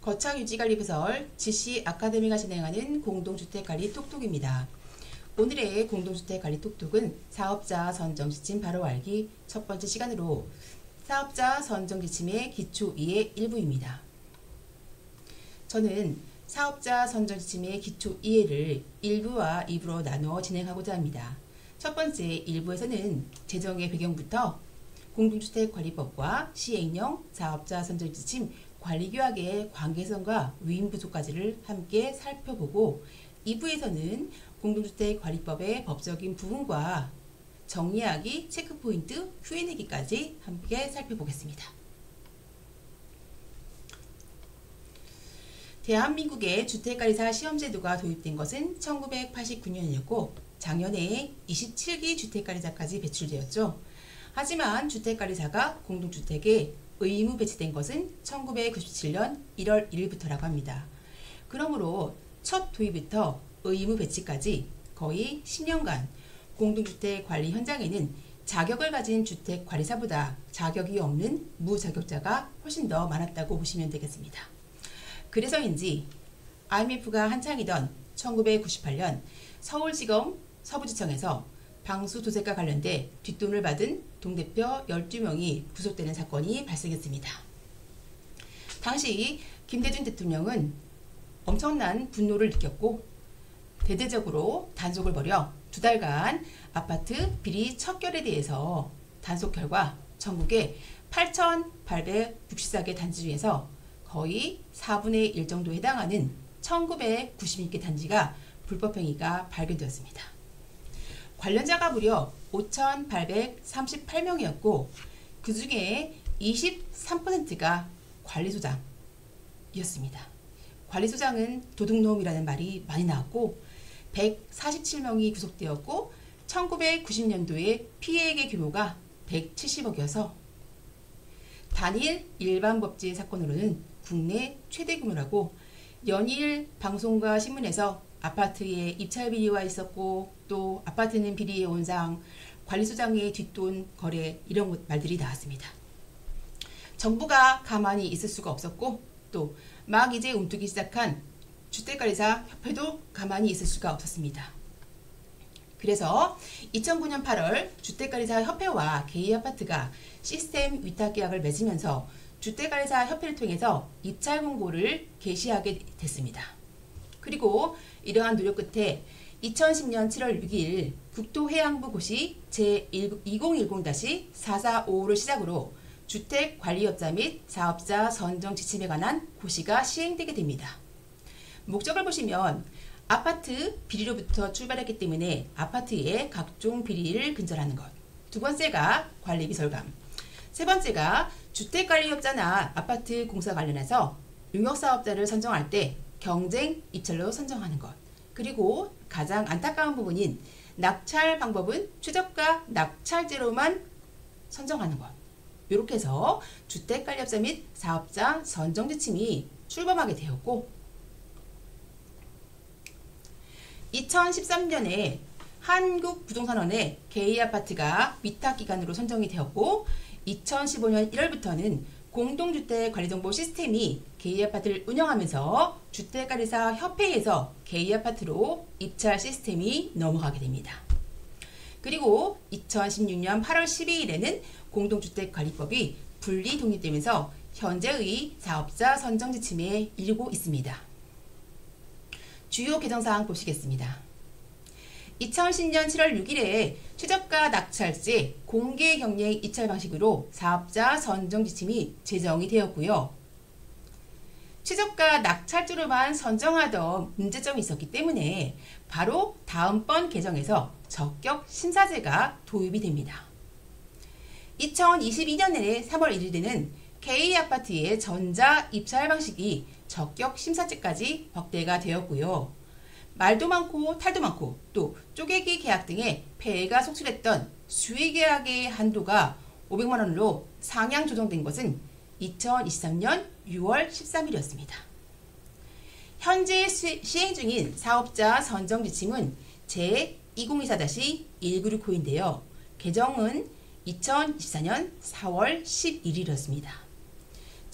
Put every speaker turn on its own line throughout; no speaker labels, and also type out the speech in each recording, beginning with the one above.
거창유지관리부설 GC 아카데미가 진행하는 공동주택관리 톡톡입니다. 오늘의 공동주택관리 톡톡은 사업자 선정 지침 바로 알기 첫 번째 시간으로 사업자 선정 지침의 기초 이해 일부입니다. 저는 사업자 선정 지침의 기초 이해를 1부와 2부로 나누어 진행하고자 합니다. 첫 번째 1부에서는 재정의 배경부터 공동주택관리법과 시행령 사업자 선정 지침 관리규약의 관계성과 위임부조까지를 함께 살펴보고 2부에서는 공동주택관리법의 법적인 부분과 정리하기, 체크포인트, Q&A기까지 함께 살펴보겠습니다. 대한민국의 주택관리사 시험제도가 도입된 것은 1989년이었고 작년에 27기 주택관리사까지 배출되었죠. 하지만 주택관리사가 공동주택에 의무 배치된 것은 1997년 1월 1일부터라고 합니다. 그러므로 첫 도입부터 의무 배치까지 거의 10년간 공동주택 관리 현장에는 자격을 가진 주택관리사보다 자격이 없는 무자격자가 훨씬 더 많았다고 보시면 되겠습니다. 그래서인지 IMF가 한창이던 1998년 서울지검 서부지청에서 방수도색과 관련돼 뒷돈을 받은 동대표 12명이 구속되는 사건이 발생했습니다. 당시 김대중 대통령은 엄청난 분노를 느꼈고 대대적으로 단속을 벌여 2달간 아파트 비리 척결에 대해서 단속 결과 전국의 8,864개 단지 중에서 거의 4분의 1 정도에 해당하는 1996개 단지가 불법행위가 발견되었습니다. 관련자가 무려 5,838명이었고 그 중에 23%가 관리소장이었습니다. 관리소장은 도둑놈이라는 말이 많이 나왔고 147명이 구속되었고 1990년도에 피해액의 규모가 170억이어서 단일 일반법제 사건으로는 국내 최대 규모라고 연일 방송과 신문에서 아파트에 입찰 비리가 있었고 또 아파트는 비리의 온상, 관리소장의 뒷돈 거래 이런 말들이 나왔습니다. 정부가 가만히 있을 수가 없었고 또 막 이제 움트기 시작한 주택관리사 협회도 가만히 있을 수가 없었습니다. 그래서 2009년 8월 주택관리사 협회와 K아파트가 시스템 위탁계약을 맺으면서 주택관리사 협회를 통해서 입찰 공고를 게시하게 됐습니다. 그리고 이러한 노력 끝에 2010년 7월 6일 국토해양부 고시 제2010-4455를 시작으로 주택관리업자 및 사업자 선정 지침에 관한 고시가 시행되게 됩니다. 목적을 보시면 아파트 비리로부터 출발했기 때문에 아파트의 각종 비리를 근절하는 것. 두 번째가 관리비 절감. 세 번째가 주택관리업자나 아파트 공사 관련해서 용역사업자를 선정할 때 경쟁 입찰로 선정하는 것. 그리고 가장 안타까운 부분인 낙찰 방법은 최저가 낙찰제로만 선정하는 것. 이렇게 해서 주택관리업자 및 사업자 선정 지침이 출범하게 되었고 2013년에 한국부동산원의 K아파트가 위탁기관으로 선정이 되었고 2015년 1월부터는 공동주택관리정보 시스템이 K아파트를 운영하면서 주택관리사 협회에서 K아파트로 입찰 시스템이 넘어가게 됩니다. 그리고 2016년 8월 12일에는 공동주택관리법이 분리 독립되면서 현재의 사업자 선정 지침에 이르고 있습니다. 주요 개정사항 보시겠습니다. 2010년 7월 6일에 최저가 낙찰제 공개 경쟁 입찰 방식으로 사업자 선정 지침이 제정이 되었고요. 최저가 낙찰제로만 선정하던 문제점이 있었기 때문에 바로 다음번 개정에서 적격 심사제가 도입이 됩니다. 2022년에 3월 1일에는 K아파트의 전자 입찰 방식이 적격 심사제까지 확대가 되었고요. 말도 많고 탈도 많고 또 쪼개기 계약 등의 폐해가 속출했던 수의 계약의 한도가 500만원으로 상향 조정된 것은 2023년 6월 13일이었습니다. 현재 시행 중인 사업자 선정 지침은 제2024-1969인데요. 개정은 2024년 4월 11일이었습니다.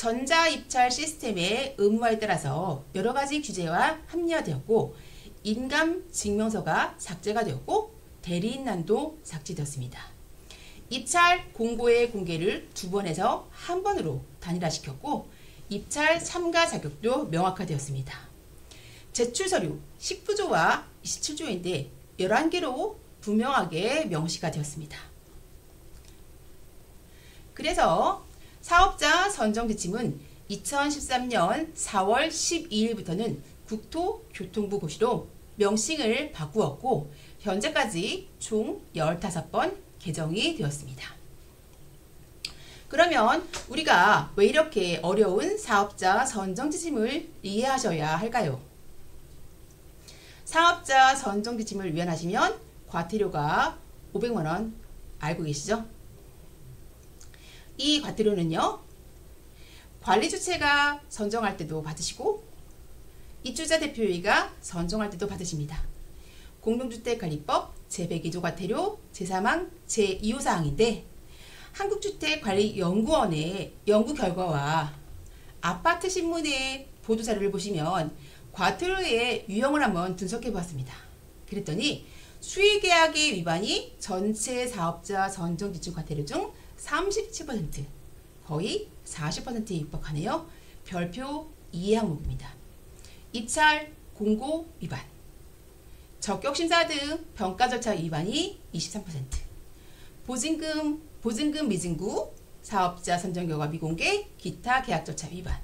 전자입찰 시스템의 의무화에 따라서 여러 가지 규제와 합리화되었고 인감 증명서가 삭제가 되었고 대리인란도 삭제되었습니다. 입찰 공고의 공개를 2번에서 1번으로 단일화시켰고 입찰 참가 자격도 명확화되었습니다. 제출서류 19조와 27조인데 11개로 분명하게 명시가 되었습니다. 그래서 사업자 선정지침은 2013년 4월 12일부터는 국토교통부 고시로 명칭을 바꾸었고 현재까지 총 15번 개정이 되었습니다. 그러면 우리가 왜 이렇게 어려운 사업자 선정지침을 이해하셔야 할까요? 사업자 선정지침을 위반하시면 과태료가 500만원 알고 계시죠? 이 과태료는요, 관리주체가 선정할 때도 받으시고 입주자 대표회의가 선정할 때도 받으십니다. 공동주택관리법 제102조 과태료 제3항 제2호사항인데 한국주택관리연구원의 연구 결과와 아파트 신문의 보도자료를 보시면 과태료의 유형을 한번 분석해 보았습니다. 그랬더니 수의계약의 위반이 전체 사업자 선정지침 과태료 중 37%, 거의 40%에 육박하네요. 별표 2의 항목입니다. 입찰 공고 위반, 적격심사 등 평가 절차 위반이 23%, 보증금 미증구, 사업자 선정 결과 미공개, 기타 계약 절차 위반,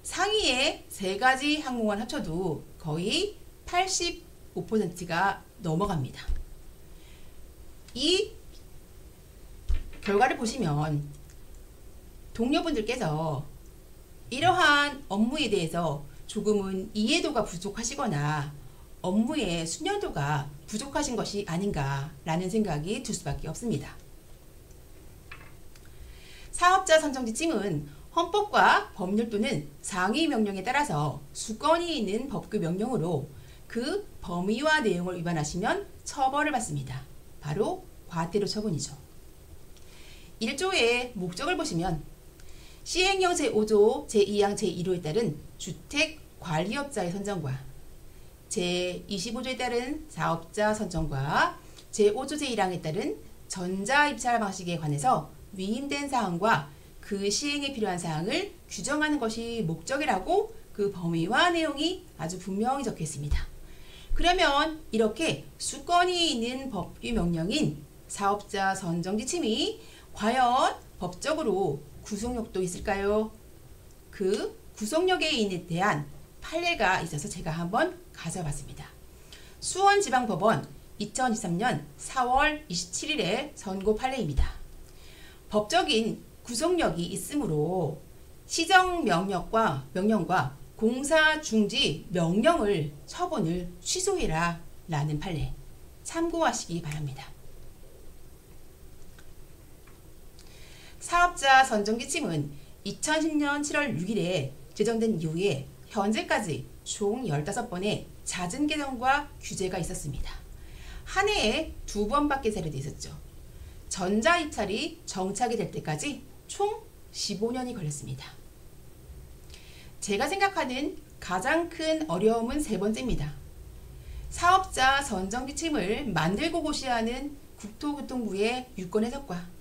상위의 3가지 항목만 합쳐도 거의 85%가 넘어갑니다. 이 결과를 보시면 동료분들께서 이러한 업무에 대해서 조금은 이해도가 부족하시거나 업무의 숙련도가 부족하신 것이 아닌가라는 생각이 들 수밖에 없습니다. 사업자 선정지침은 헌법과 법률 또는 상위 명령에 따라서 수건이 있는 법규 명령으로 그 범위와 내용을 위반하시면 처벌을 받습니다. 바로 과태료 처분이죠. 1조의 목적을 보시면 시행령 제5조 제2항 제1호에 따른 주택관리업자의 선정과 제25조에 따른 사업자 선정과 제5조 제1항에 따른 전자입찰 방식에 관해서 위임된 사항과 그 시행에 필요한 사항을 규정하는 것이 목적이라고 그 범위와 내용이 아주 분명히 적혀 있습니다. 그러면 이렇게 수건이 있는 법규 명령인 사업자 선정지침이 과연 법적으로 구속력도 있을까요? 그 구속력에 대한 판례가 있어서 제가 한번 가져봤습니다. 수원지방법원 2023년 4월 27일의 선고 판례입니다. 법적인 구속력이 있으므로 시정명령과 공사중지 명령을 처분을 취소해라 라는 판례 참고하시기 바랍니다. 사업자 선정지침은 2010년 7월 6일에 제정된 이후에 현재까지 총 15번의 잦은 개정과 규제가 있었습니다. 한 해에 2번밖에 사례돼 있었죠. 전자입찰이 정착이 될 때까지 총 15년이 걸렸습니다. 제가 생각하는 가장 큰 어려움은 3번째입니다. 사업자 선정지침을 만들고 고시하는 국토교통부의 유권 해석과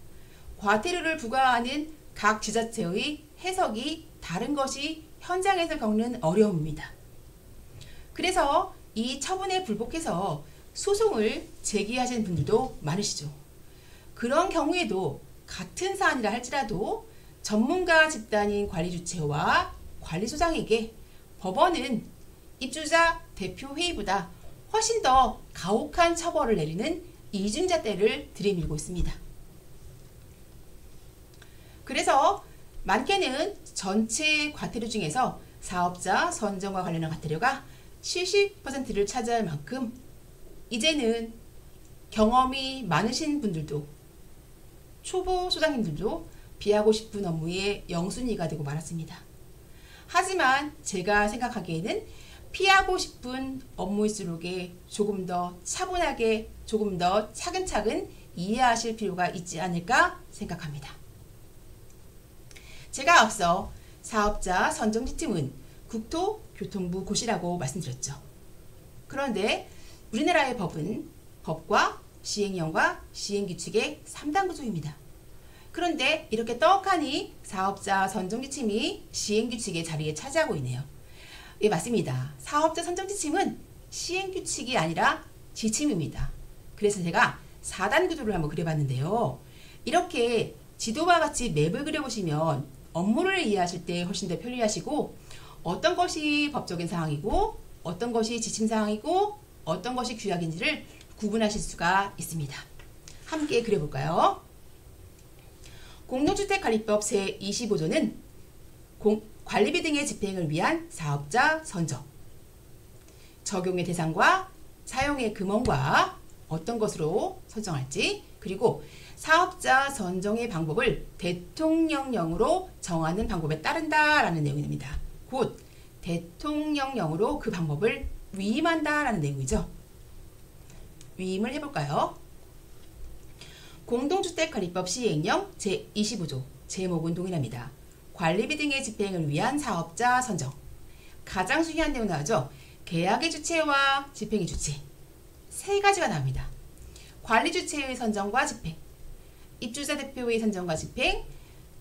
과태료를 부과하는 각 지자체의 해석이 다른 것이 현장에서 겪는 어려움입니다. 그래서 이 처분에 불복해서 소송을 제기하신 분들도 많으시죠. 그런 경우에도 같은 사안이라 할지라도 전문가 집단인 관리주체와 관리소장에게 법원은 입주자 대표회의보다 훨씬 더 가혹한 처벌을 내리는 이중잣대를 들이밀고 있습니다. 그래서 많게는 전체 과태료 중에서 사업자 선정과 관련한 과태료가 70%를 차지할 만큼 이제는 경험이 많으신 분들도 초보 소장님들도 피하고 싶은 업무의 영순위가 되고 말았습니다. 하지만 제가 생각하기에는 피하고 싶은 업무일수록 조금 더 차분하게 조금 더 차근차근 이해하실 필요가 있지 않을까 생각합니다. 제가 앞서 사업자 선정지침은 국토교통부 고시라고 말씀드렸죠. 그런데 우리나라의 법은 법과 시행령과 시행규칙의 3단 구조입니다. 그런데 이렇게 떡하니 사업자 선정지침이 시행규칙의 자리에 차지하고 있네요. 예, 맞습니다. 사업자 선정지침은 시행규칙이 아니라 지침입니다. 그래서 제가 4단 구조를 한번 그려봤는데요. 이렇게 지도와 같이 맵을 그려보시면 업무를 이해하실 때 훨씬 더 편리하시고 어떤 것이 법적인 사항이고 어떤 것이 지침 사항이고 어떤 것이 규약인지를 구분하실 수가 있습니다. 함께 그려볼까요? 공동주택관리법 제25조는 관리비 등의 집행을 위한 사업자 선정, 적용의 대상과 사용의 금원과 어떤 것으로 설정할지, 그리고 사업자 선정의 방법을 대통령령으로 정하는 방법에 따른다라는 내용입니다. 곧 대통령령으로 그 방법을 위임한다라는 내용이죠. 위임을 해볼까요? 공동주택관리법 시행령 제25조 제목은 동일합니다. 관리비 등의 집행을 위한 사업자 선정. 가장 중요한 내용 나오죠. 계약의 주체와 집행의 주체. 세 가지가 나옵니다. 관리 주체의 선정과 집행, 입주자 대표의 선정과 집행,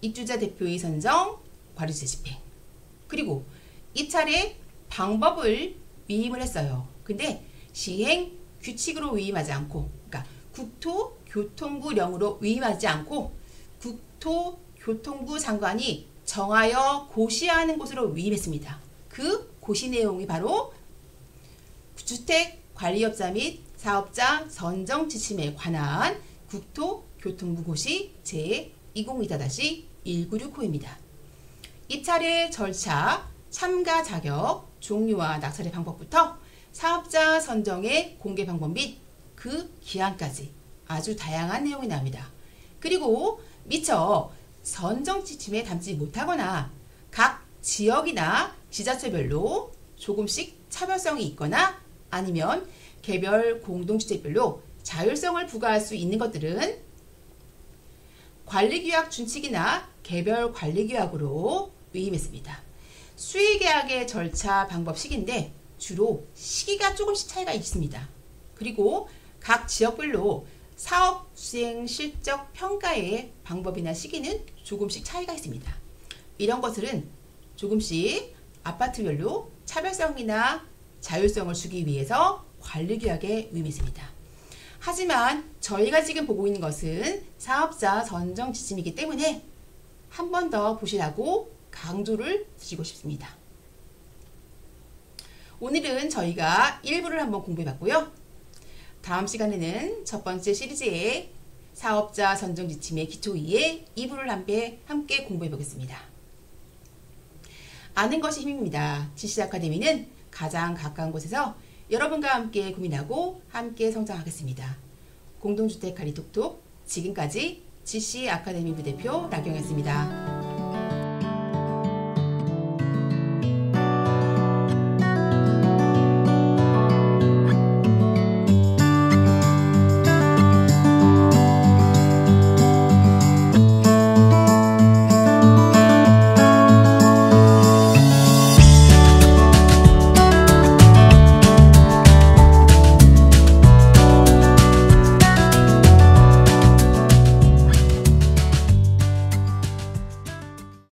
입주자 대표의 선정, 관리 주체 집행. 그리고 입찰의 방법을 위임을 했어요. 근데 시행 규칙으로 위임하지 않고, 그러니까 국토교통부령으로 위임하지 않고 국토교통부 장관이 정하여 고시하는 곳으로 위임했습니다. 그 고시 내용이 바로 주택관리업자 및 사업자 선정 지침에 관한 국토교통부 고시 제2024-1969호입니다. 입찰의 절차, 참가 자격, 종류와 낙찰의 방법부터 사업자 선정의 공개 방법 및 그 기한까지 아주 다양한 내용이 나옵니다. 그리고 미처 선정 지침에 담지 못하거나 각 지역이나 지자체별로 조금씩 차별성이 있거나 아니면 개별 공동주택별로 자율성을 부과할 수 있는 것들은 관리규약 준칙이나 개별 관리규약으로 위임했습니다. 수의계약의 절차 방법 시기인데 주로 시기가 조금씩 차이가 있습니다. 그리고 각 지역별로 사업 수행 실적 평가의 방법이나 시기는 조금씩 차이가 있습니다. 이런 것들은 조금씩 아파트별로 차별성이나 자율성을 주기 위해서 관리규약에 위임했습니다. 하지만 저희가 지금 보고 있는 것은 사업자 선정 지침이기 때문에 한 번 더 보시라고 강조를 드리고 싶습니다. 오늘은 저희가 1부를 한번 공부해봤고요. 다음 시간에는 첫 번째 시리즈의 사업자 선정 지침의 기초 2의 2부를 함께 공부해 보겠습니다. 아는 것이 힘입니다. GC 아카데미는 가장 가까운 곳에서 여러분과 함께 고민하고 함께 성장하겠습니다. 공동주택 관리 톡톡 지금까지 GC 아카데미 부대표 나경이었습니다.